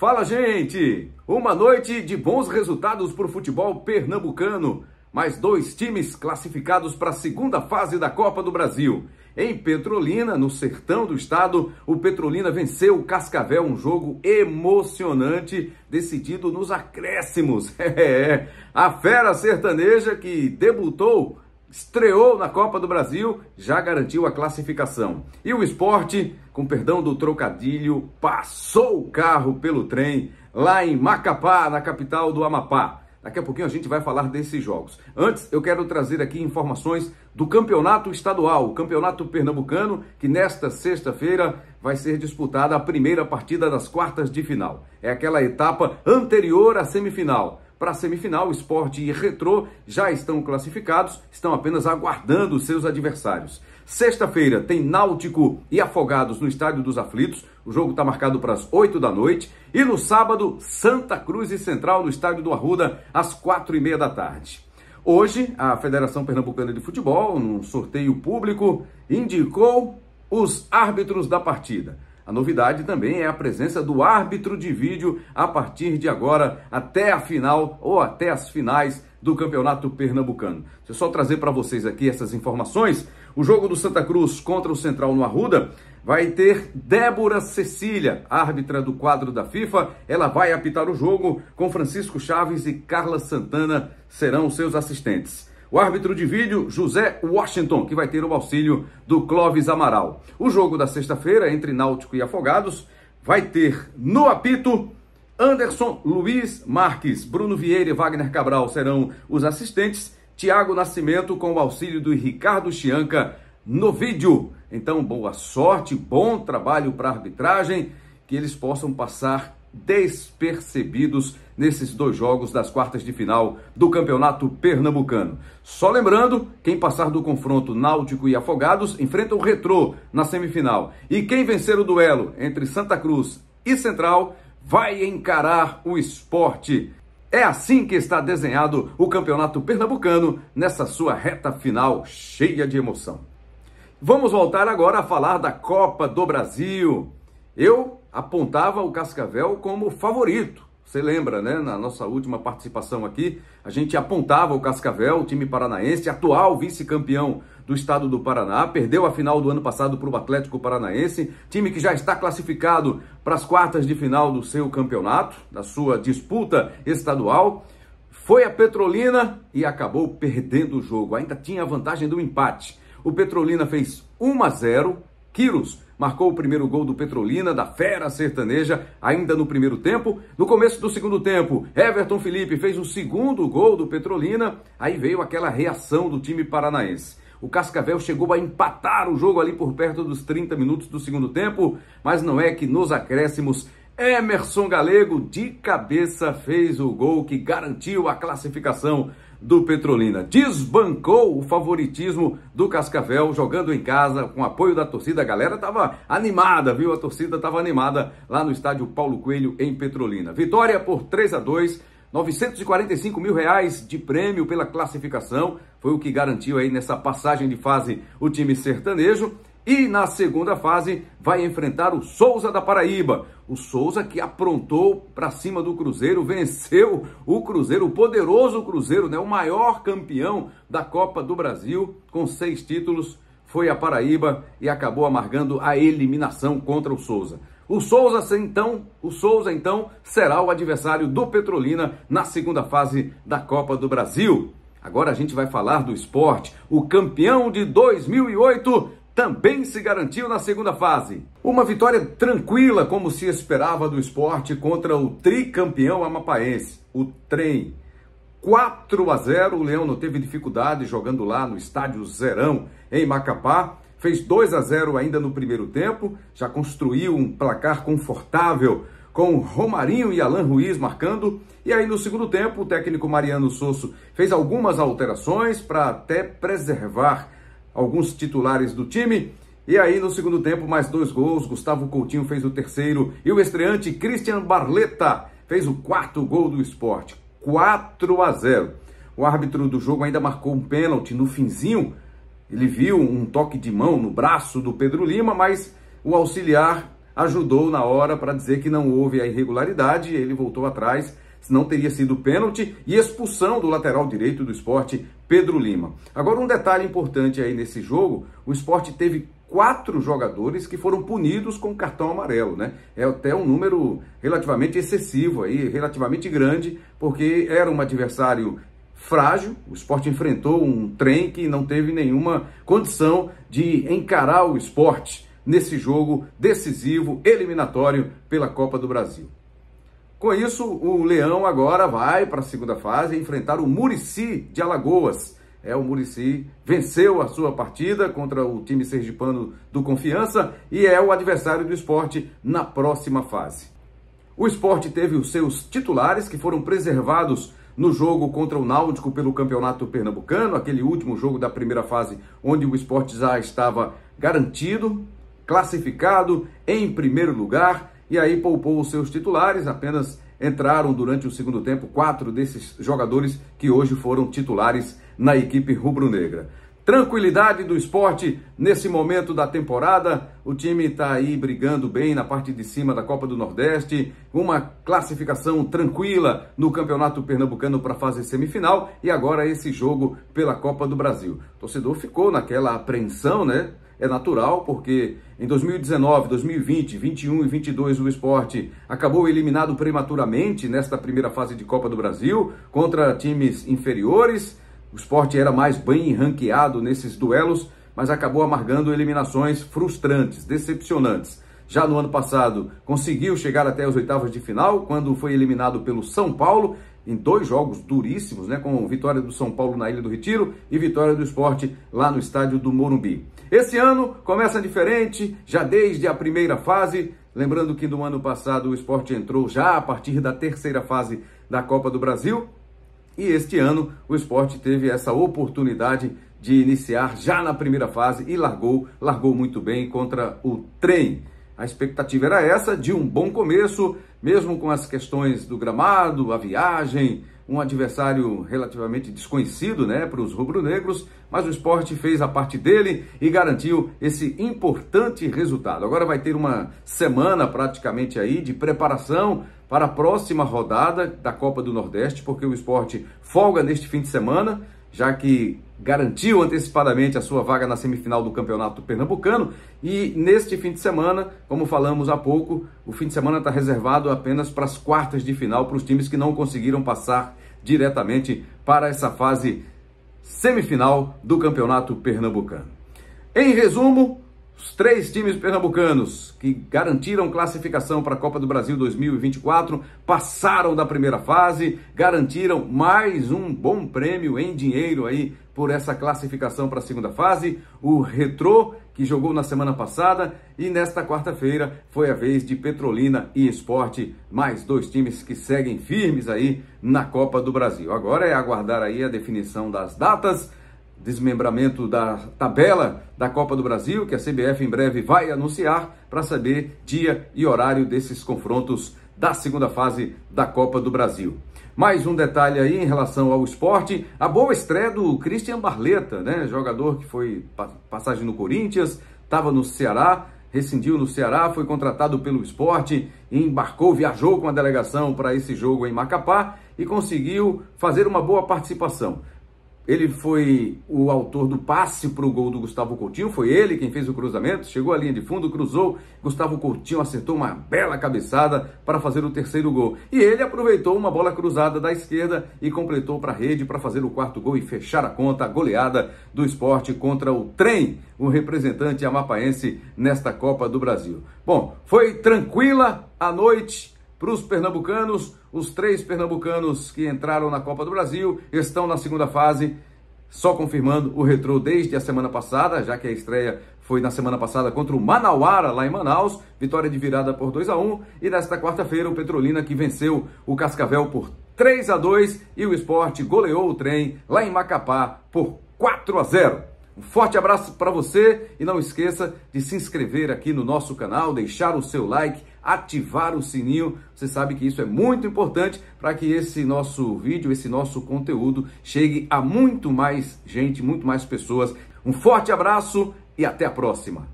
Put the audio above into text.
Fala, gente! Uma noite de bons resultados para o futebol pernambucano. Mais dois times classificados para a segunda fase da Copa do Brasil. Em Petrolina, no sertão do estado, o Petrolina venceu o Cascavel, um jogo emocionante, decidido nos acréscimos. A fera sertaneja que debutou, estreou na Copa do Brasil, já garantiu a classificação. E o Sport, com perdão do trocadilho, passou o carro pelo trem lá em Macapá, na capital do Amapá. Daqui a pouquinho a gente vai falar desses jogos. Antes, eu quero trazer aqui informações do campeonato estadual, o campeonato pernambucano, que nesta sexta-feira vai ser disputada a primeira partida das quartas de final. É aquela etapa anterior à semifinal. Para a semifinal, o Sport e Retrô já estão classificados, estão apenas aguardando os seus adversários. Sexta-feira tem Náutico e Afogados no Estádio dos Aflitos. O jogo está marcado para as 8 da noite. E no sábado, Santa Cruz e Central no Estádio do Arruda, às 4h30 da tarde. Hoje, a Federação Pernambucana de Futebol, num sorteio público, indicou os árbitros da partida. A novidade também é a presença do árbitro de vídeo a partir de agora até a final ou até as finais do Campeonato Pernambucano. Deixa eu só trazer para vocês aqui essas informações. O jogo do Santa Cruz contra o Central no Arruda vai ter Débora Cecília, árbitra do quadro da FIFA. Ela vai apitar o jogo com Francisco Chaves e Carla Santana serão seus assistentes. O árbitro de vídeo, José Washington, que vai ter o auxílio do Clóvis Amaral. O jogo da sexta-feira, entre Náutico e Afogados, vai ter no apito Anderson Luiz Marques, Bruno Vieira e Wagner Cabral serão os assistentes. Tiago Nascimento com o auxílio do Ricardo Chianca no vídeo. Então, boa sorte, bom trabalho para a arbitragem, que eles possam passar despercebidos nesses dois jogos das quartas de final do Campeonato Pernambucano. Só lembrando, quem passar do confronto Náutico e Afogados enfrenta o Retrô na semifinal. E quem vencer o duelo entre Santa Cruz e Central vai encarar o Sport. É assim que está desenhado o Campeonato Pernambucano nessa sua reta final cheia de emoção. Vamos voltar agora a falar da Copa do Brasil. Eu apontava o Cascavel como favorito. Você lembra, né? Na nossa última participação aqui, a gente apontava o Cascavel, o time paranaense, atual vice-campeão do estado do Paraná, perdeu a final do ano passado para o Atlético Paranaense, time que já está classificado para as quartas de final do seu campeonato, da sua disputa estadual. Foi a Petrolina e acabou perdendo o jogo. Ainda tinha a vantagem do empate. O Petrolina fez 1-0, Quiros marcou o primeiro gol do Petrolina, da fera sertaneja, ainda no primeiro tempo. No começo do segundo tempo, Everton Felipe fez o segundo gol do Petrolina. Aí veio aquela reação do time paranaense. O Cascavel chegou a empatar o jogo ali por perto dos 30 minutos do segundo tempo, mas não é que nos acréscimos, Emerson Galego de cabeça fez o gol que garantiu a classificação do Petrolina. Desbancou o favoritismo do Cascavel jogando em casa com apoio da torcida. A galera estava animada, viu? A torcida estava animada lá no estádio Paulo Coelho em Petrolina. Vitória por 3-2, R$945 mil de prêmio pela classificação. Foi o que garantiu aí nessa passagem de fase o time sertanejo. E na segunda fase vai enfrentar o Souza da Paraíba. O Souza que aprontou para cima do Cruzeiro, venceu o Cruzeiro, o poderoso Cruzeiro, né? O maior campeão da Copa do Brasil, com 6 títulos, foi a Paraíba e acabou amargando a eliminação contra o Souza. O Souza, então, será o adversário do Petrolina na segunda fase da Copa do Brasil. Agora a gente vai falar do Sport, o campeão de 2008, também se garantiu na segunda fase. Uma vitória tranquila, como se esperava do Sport, contra o tricampeão amapaense, o Trem. 4-0, o Leão não teve dificuldade jogando lá no estádio Zerão, em Macapá. Fez 2-0 ainda no primeiro tempo, já construiu um placar confortável com Romarinho e Alan Ruiz marcando. E aí no segundo tempo, o técnico Mariano Sosso fez algumas alterações para até preservar alguns titulares do time. E aí no segundo tempo, mais 2 gols. Gustavo Coutinho fez o terceiro e o estreante Christian Barletta fez o 4º gol do Sport. 4-0. O árbitro do jogo ainda marcou um pênalti no finzinho. Ele viu um toque de mão no braço do Pedro Lima, mas o auxiliar ajudou na hora para dizer que não houve a irregularidade, ele voltou atrás, senão teria sido pênalti e expulsão do lateral direito do Sport, Pedro Lima. Agora um detalhe importante aí nesse jogo, o Sport teve 4 jogadores que foram punidos com cartão amarelo, né? É até um número relativamente excessivo aí, relativamente grande, porque era um adversário frágil, o Sport enfrentou um Trem que não teve nenhuma condição de encarar o Sport nesse jogo decisivo, eliminatório pela Copa do Brasil. Com isso, o Leão agora vai para a segunda fase enfrentar o Muricy de Alagoas. O Muricy venceu a sua partida contra o time sergipano do Confiança e é o adversário do Sport na próxima fase. O Sport teve os seus titulares que foram preservados no jogo contra o Náutico pelo Campeonato Pernambucano, aquele último jogo da primeira fase onde o Sport já estava garantido, classificado em primeiro lugar, e aí poupou os seus titulares, apenas entraram durante o segundo tempo 4 desses jogadores que hoje foram titulares na equipe rubro-negra. Tranquilidade do Sport nesse momento da temporada, o time está aí brigando bem na parte de cima da Copa do Nordeste, uma classificação tranquila no Campeonato Pernambucano para a fase semifinal e agora esse jogo pela Copa do Brasil. O torcedor ficou naquela apreensão, né? É natural, porque em 2019, 2020, 21 e 22 o Sport acabou eliminado prematuramente nesta primeira fase de Copa do Brasil contra times inferiores. O Sport era mais bem ranqueado nesses duelos, mas acabou amargando eliminações frustrantes, decepcionantes. Já no ano passado conseguiu chegar até as oitavas de final, quando foi eliminado pelo São Paulo, em 2 jogos duríssimos, né, com vitória do São Paulo na Ilha do Retiro e vitória do Sport lá no estádio do Morumbi. Esse ano começa diferente, já desde a primeira fase, lembrando que no ano passado o Sport entrou já a partir da terceira fase da Copa do Brasil, e este ano o Sport teve essa oportunidade de iniciar já na primeira fase e largou muito bem contra o Trem. A expectativa era essa, de um bom começo, mesmo com as questões do gramado, a viagem, um adversário relativamente desconhecido, né, para os rubro-negros, mas o Sport fez a parte dele e garantiu esse importante resultado. Agora vai ter uma semana praticamente aí de preparação para a próxima rodada da Copa do Nordeste, porque o Sport folga neste fim de semana, já que garantiu antecipadamente a sua vaga na semifinal do Campeonato Pernambucano, e neste fim de semana, como falamos há pouco, o fim de semana está reservado apenas para as quartas de final, para os times que não conseguiram passar diretamente para essa fase semifinal do Campeonato Pernambucano. Em resumo, os 3 times pernambucanos que garantiram classificação para a Copa do Brasil 2024 passaram da primeira fase, garantiram mais um bom prêmio em dinheiro aí por essa classificação para a segunda fase. O Retrô, que jogou na semana passada, e nesta quarta-feira foi a vez de Petrolina e Sport, mais 2 times que seguem firmes aí na Copa do Brasil. Agora é aguardar aí a definição das datas, desmembramento da tabela da Copa do Brasil, que a CBF em breve vai anunciar, para saber dia e horário desses confrontos da segunda fase da Copa do Brasil. Mais um detalhe aí em relação ao Sport, a boa estreia do Christian Barleta, né? Jogador que foi passagem no Corinthians, estava no Ceará, rescindiu no Ceará, foi contratado pelo Sport, embarcou, viajou com a delegação para esse jogo em Macapá e conseguiu fazer uma boa participação. Ele foi o autor do passe para o gol do Gustavo Coutinho, foi ele quem fez o cruzamento, chegou à linha de fundo, cruzou, Gustavo Coutinho acertou uma bela cabeçada para fazer o terceiro gol. E ele aproveitou uma bola cruzada da esquerda e completou para a rede para fazer o 4º gol e fechar a conta, a goleada do Sport contra o Trem, o representante amapaense nesta Copa do Brasil. Bom, foi tranquila a noite para os pernambucanos. Os 3 pernambucanos que entraram na Copa do Brasil estão na segunda fase, só confirmando o Retrô desde a semana passada, já que a estreia foi na semana passada contra o Manauara, lá em Manaus, vitória de virada por 2-1, e nesta quarta-feira o Petrolina, que venceu o Cascavel por 3-2, e o Sport goleou o Trem lá em Macapá por 4-0. Um forte abraço para você e não esqueça de se inscrever aqui no nosso canal, deixar o seu like, ativar o sininho. Você sabe que isso é muito importante para que esse nosso vídeo, esse nosso conteúdo chegue a muito mais gente, muito mais pessoas. Um forte abraço e até a próxima!